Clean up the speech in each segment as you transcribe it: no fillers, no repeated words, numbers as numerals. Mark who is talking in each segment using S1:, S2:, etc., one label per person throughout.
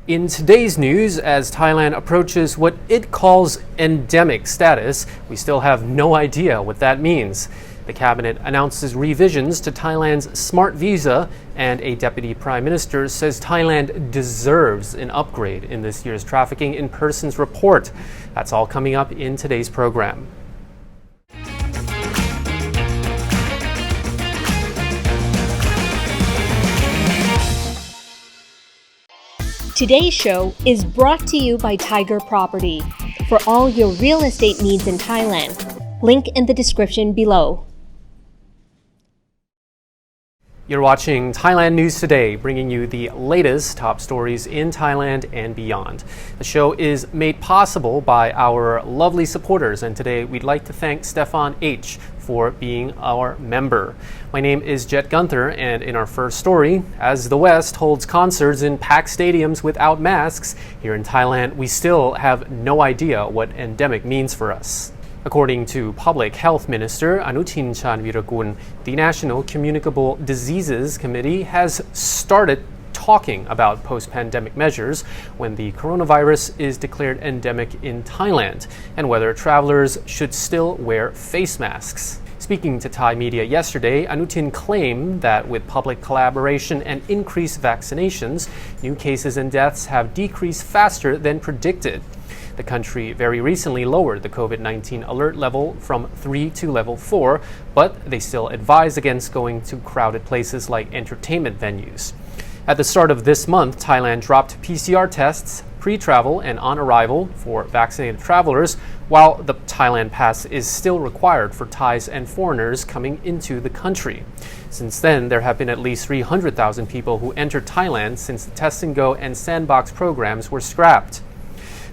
S1: In today's news, as Thailand approaches what it calls endemic status, we still have no idea what that means. The cabinet announces revisions to Thailand's smart visa, and a deputy prime minister says Thailand deserves an upgrade in this year's trafficking in persons report. That's all coming up in today's program.
S2: Today's show is brought to you by Thaiger Property for all your real estate needs in Thailand. Link in the description below.
S1: You're watching Thailand News Today, bringing you the latest top stories in Thailand and beyond. The show is made possible by our lovely supporters, and today we'd like to thank Stefan H. for being our member. My name is Jet Gunther, and in our first story, as the West holds concerts in packed stadiums without masks, here in Thailand we still have no idea what endemic means for us. According to Public Health Minister Anutin Chanvirakul, the National Communicable Diseases Committee has started talking about post-pandemic measures when the coronavirus is declared endemic in Thailand and whether travelers should still wear face masks. Speaking to Thai media yesterday, Anutin claimed that with public collaboration and increased vaccinations, new cases and deaths have decreased faster than predicted. The country very recently lowered the COVID-19 alert level from 3 to level 4, but they still advise against going to crowded places like entertainment venues. At the start of this month, Thailand dropped PCR tests pre-travel and on arrival for vaccinated travelers, while the Thailand Pass is still required for Thais and foreigners coming into the country. Since then, there have been at least 300,000 people who entered Thailand since the Test and Go and Sandbox programs were scrapped.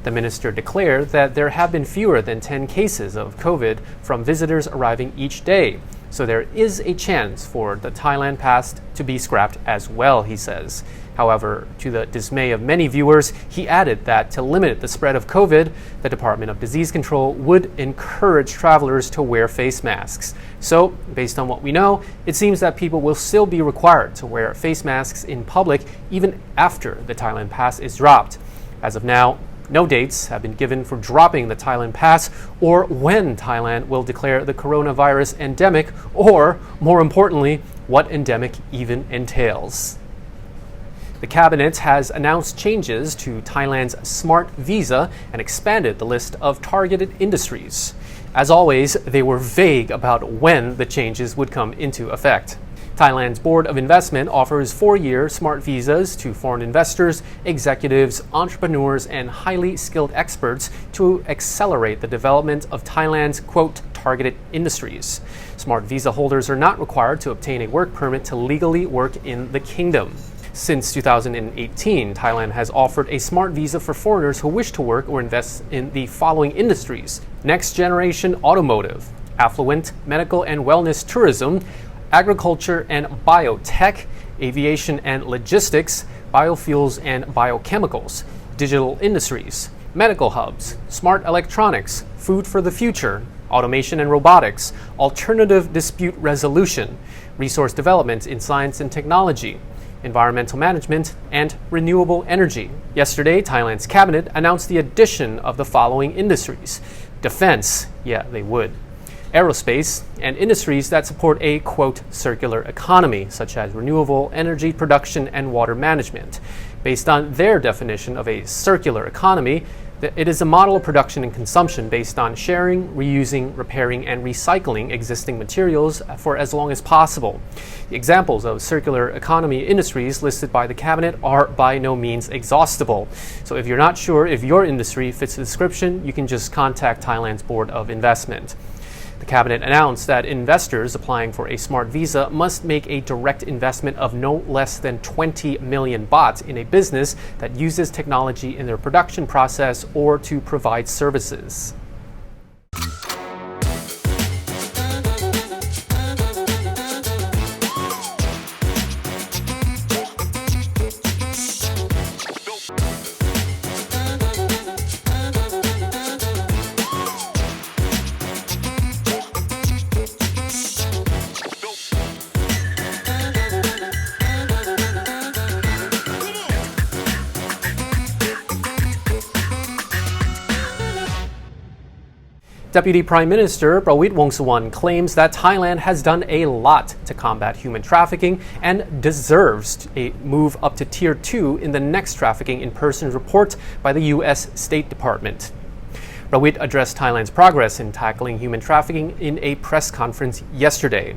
S1: The minister declared that there have been fewer than 10 cases of COVID from visitors arriving each day, so there is a chance for the Thailand Pass to be scrapped as well, he says. However, to the dismay of many viewers, he added that to limit the spread of COVID, the Department of Disease Control would encourage travelers to wear face masks. So, based on what we know, it seems that people will still be required to wear face masks in public even after the Thailand Pass is dropped. As of now, no dates have been given for dropping the Thailand Pass or when Thailand will declare the coronavirus endemic, or, more importantly, what endemic even entails. The cabinet has announced changes to Thailand's smart visa and expanded the list of targeted industries. As always, they were vague about when the changes would come into effect. Thailand's Board of Investment offers 4-year smart visas to foreign investors, executives, entrepreneurs, and highly skilled experts to accelerate the development of Thailand's, quote, targeted industries. Smart visa holders are not required to obtain a work permit to legally work in the kingdom. Since 2018, Thailand has offered a smart visa for foreigners who wish to work or invest in the following industries: next generation automotive, affluent medical and wellness tourism, agriculture and biotech, aviation and logistics, biofuels and biochemicals, digital industries, medical hubs, smart electronics, food for the future, automation and robotics, alternative dispute resolution, resource development in science and technology, environmental management, and renewable energy. Yesterday, Thailand's cabinet announced the addition of the following industries: defense, yeah, they would, aerospace, and industries that support a, quote, circular economy, such as renewable energy production and water management. Based on their definition of a circular economy, it is a model of production and consumption based on sharing, reusing, repairing, and recycling existing materials for as long as possible. The examples of circular economy industries listed by the cabinet are by no means exhaustible. So if you're not sure if your industry fits the description, you can just contact Thailand's Board of Investment. The cabinet announced that investors applying for a smart visa must make a direct investment of no less than 20 million baht in a business that uses technology in their production process or to provide services. Deputy Prime Minister Prawit Wongsuwon claims that Thailand has done a lot to combat human trafficking and deserves a move up to Tier 2 in the next trafficking in persons report by the U.S. State Department. Prawit addressed Thailand's progress in tackling human trafficking in a press conference yesterday.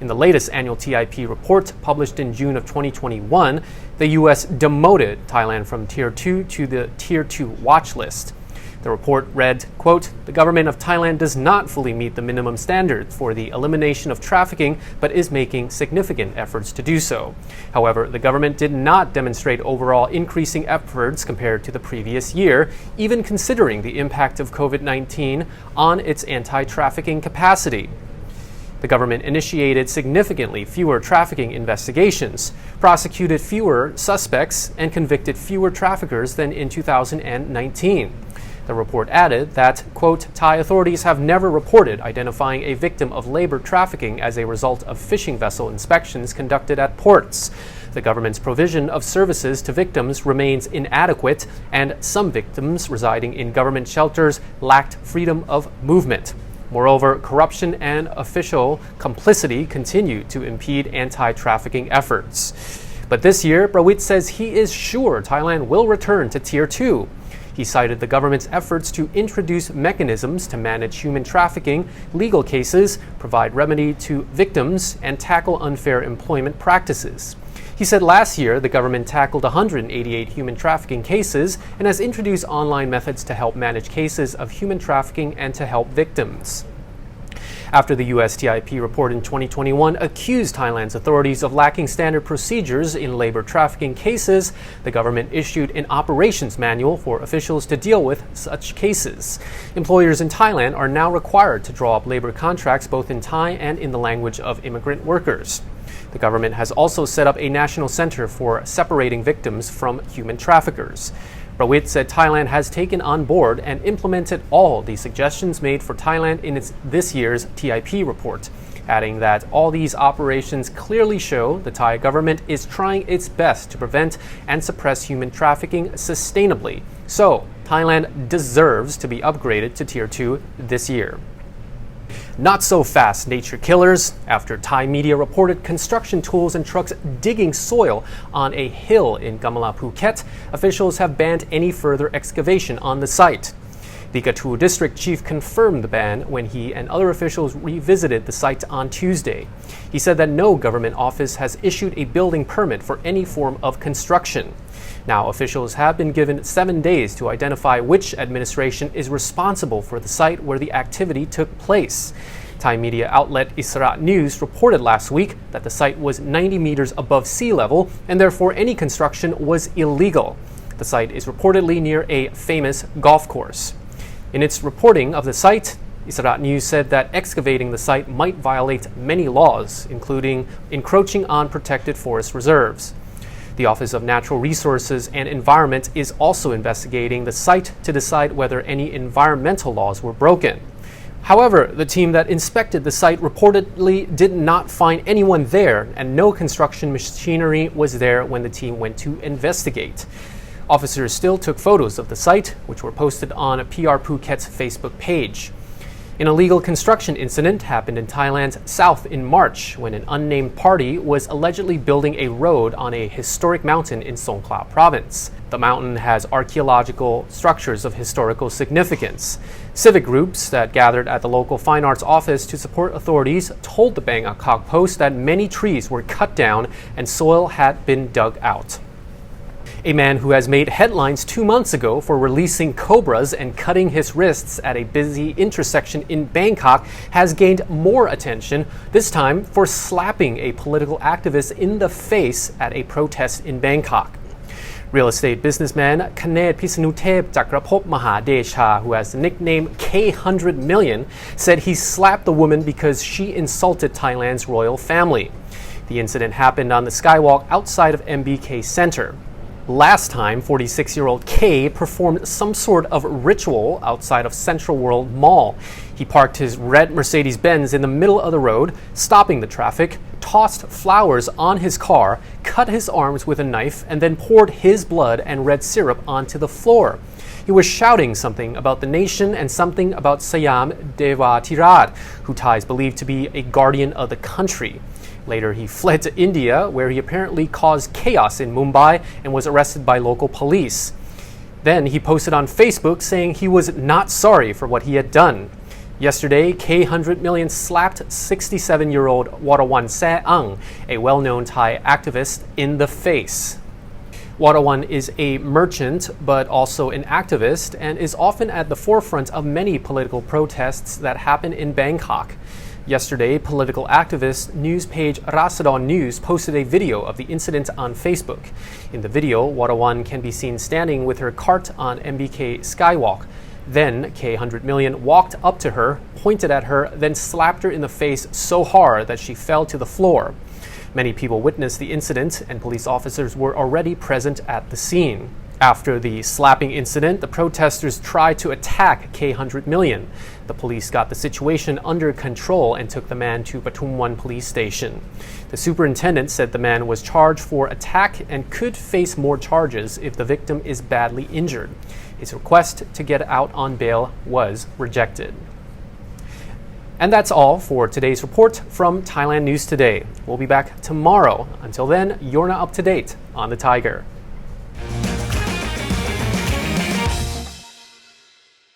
S1: In the latest annual TIP report published in June of 2021, the U.S. demoted Thailand from Tier 2 to the Tier 2 watch list. The report read, quote, "The government of Thailand does not fully meet the minimum standards for the elimination of trafficking, but is making significant efforts to do so. However, the government did not demonstrate overall increasing efforts compared to the previous year, even considering the impact of COVID-19 on its anti-trafficking capacity. The government initiated significantly fewer trafficking investigations, prosecuted fewer suspects, and convicted fewer traffickers than in 2019. The report added that, quote, "Thai authorities have never reported identifying a victim of labor trafficking as a result of fishing vessel inspections conducted at ports. The government's provision of services to victims remains inadequate, and some victims residing in government shelters lacked freedom of movement. Moreover, corruption and official complicity continue to impede anti-trafficking efforts." But this year, Prawit says he is sure Thailand will return to Tier 2. He cited the government's efforts to introduce mechanisms to manage human trafficking, legal cases, provide remedy to victims, and tackle unfair employment practices. He said last year the government tackled 188 human trafficking cases and has introduced online methods to help manage cases of human trafficking and to help victims. After the U.S. TIP report in 2021 accused Thailand's authorities of lacking standard procedures in labor trafficking cases, the government issued an operations manual for officials to deal with such cases. Employers in Thailand are now required to draw up labor contracts both in Thai and in the language of immigrant workers. The government has also set up a national center for separating victims from human traffickers. Prawit said Thailand has taken on board and implemented all the suggestions made for Thailand in this year's TIP report, adding that all these operations clearly show the Thai government is trying its best to prevent and suppress human trafficking sustainably. So, Thailand deserves to be upgraded to Tier 2 this year. Not so fast, nature killers. After Thai media reported construction tools and trucks digging soil on a hill in Kamala, Phuket, officials have banned any further excavation on the site. The Katu district chief confirmed the ban when he and other officials revisited the site on Tuesday. He said that no government office has issued a building permit for any form of construction. Now, officials have been given 7 days to identify which administration is responsible for the site where the activity took place. Thai media outlet Thailand News reported last week that the site was 90 meters above sea level and therefore any construction was illegal. The site is reportedly near a famous golf course. In its reporting of the site, Thailand News said that excavating the site might violate many laws, including encroaching on protected forest reserves. The Office of Natural Resources and Environment is also investigating the site to decide whether any environmental laws were broken. However, the team that inspected the site reportedly did not find anyone there, and no construction machinery was there when the team went to investigate. Officers still took photos of the site, which were posted on PR Phuket's Facebook page. An illegal construction incident happened in Thailand's south in March when an unnamed party was allegedly building a road on a historic mountain in Songkhla province. The mountain has archaeological structures of historical significance. Civic groups that gathered at the local fine arts office to support authorities told the Bangkok Post that many trees were cut down and soil had been dug out. A man who has made headlines 2 months ago for releasing cobras and cutting his wrists at a busy intersection in Bangkok has gained more attention, this time for slapping a political activist in the face at a protest in Bangkok. Real estate businessman Kanet Pisanutep Chakrapop Mahadesha, who has the nickname K100 Million, said he slapped the woman because she insulted Thailand's royal family. The incident happened on the skywalk outside of MBK Center. Last time, 46-year-old K performed some sort of ritual outside of Central World Mall. He parked his red Mercedes-Benz in the middle of the road, stopping the traffic, tossed flowers on his car, cut his arms with a knife, and then poured his blood and red syrup onto the floor. He was shouting something about the nation and something about Sayam Devatirat, who Thai is believed to be a guardian of the country. Later, he fled to India, where he apparently caused chaos in Mumbai and was arrested by local police. Then he posted on Facebook saying he was not sorry for what he had done. Yesterday, K 100 Million slapped 67-year-old Warawan Saeang, a well-known Thai activist, in the face. Warawan is a merchant, but also an activist, and is often at the forefront of many political protests that happen in Bangkok. Yesterday, political activist news page Rasadon News posted a video of the incident on Facebook. In the video, Warawan can be seen standing with her cart on MBK Skywalk. Then, K 100 Million walked up to her, pointed at her, then slapped her in the face so hard that she fell to the floor. Many people witnessed the incident, and police officers were already present at the scene. After the slapping incident, the protesters tried to attack K 100 Million. The police got the situation under control and took the man to Patumwan police station. The superintendent said the man was charged for attack and could face more charges if the victim is badly injured. His request to get out on bail was rejected. And that's all for today's report from Thailand News Today. We'll be back tomorrow. Until then, you're now up to date on the Thaiger.